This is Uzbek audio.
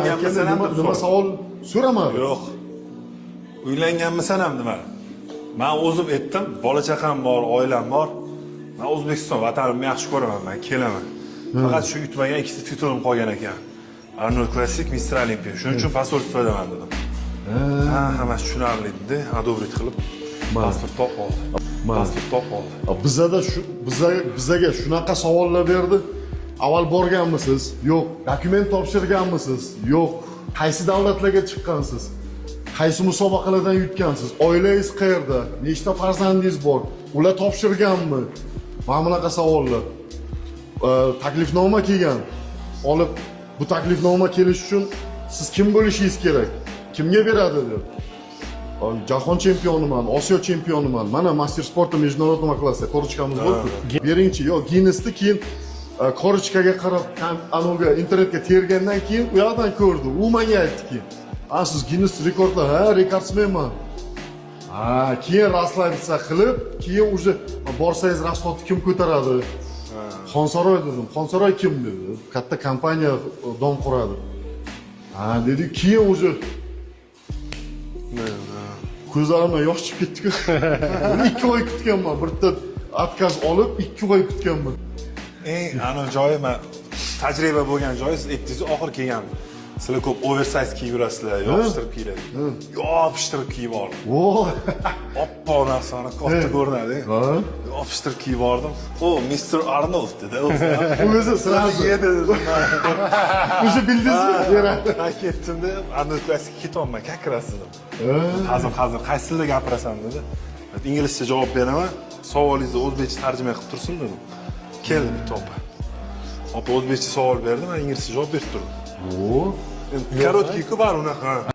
uylanganmisan ham deb nima savol so'ramadi. Yo'q. Uylanganmisan ham demadi. Men o'zim aytdim, bola chaqam bor, oilam bor. Men O'zbekiston vatanimni yaxshi ko'raman, men kelaman. Faqat shu yutmagan ikkita titulim qolgan ekan. Arnold Classic, Mr. Olympia. Shuning uchun pasport istaman dedim. Hammasi tushunarli dedi, adobrit qilib pasport topib oldi. Pasport topib oldi. Bizada bizaga shunaqa savollar berdi. Avval borganmisiz? Yo'q. Dokument topshirganmisiz? Yo'q. Qaysi davlatlarga chiqqansiz? Qaysi musobaqalardan yutgansiz? Oilangiz qayerda? Nechta farzandingiz bor? Ular topshirganmi? Mana bunaqa savollar. Taklifnoma kelgan. Olib bu taklifnoma kelish uchun siz kim bo'lishingiz kerak? Kimga beradi deb. Jahon chempioniman, Osiyo chempioniman. Mana master sportda международный klassda korochkamiz bo'ldi. Beringchi, yo Guinnessni keyin korochkaga qarab, anoga internetga tergandan keyin u yoqdan ko'rdi. U menga aytdiki, siz Guinness rekordlar, rekordsmenman. Keyin raslavitsa qilib, keyin уже borsangiz rasxodni kim ko'taradi? Xonsaroy dedim. Xonsaroy kim dedi? Katta kompaniya dom quradi. Dedi, keyin уже ko'zlarimdan yosh chiqib ketdi-ku. 2 oy kutganman. Bitta отказ olib 2 oy kutganman. Ana joyi men tajriba bo'lgan joyi siz aytdingiz, oxir kelgan. Sizlar ko'p oversize kiyib yurasizlar, yopishtirib kiyiladi. Yopishtirib kiyib oldim. Oppoq narsani katta ko'rinadi. Yopishtirib kiyib oldim. Mr. Arnold dedi. O'zi sразу yedi dedi. O'zi bildingizmi? Men ketdim-da, Arnold Classic ketolmay, kakirasiz dedim. Hazır, qaysilarda gapirasan dedi. İngilizcha javob beraman. Savolingizni o'zbekcha tarjima qilib tursin dedim. Keldi bitta opa. Opa o'zbekcha savol berdi, men inglizcha javob berib turdim. Korotkий-ku bor unaqa.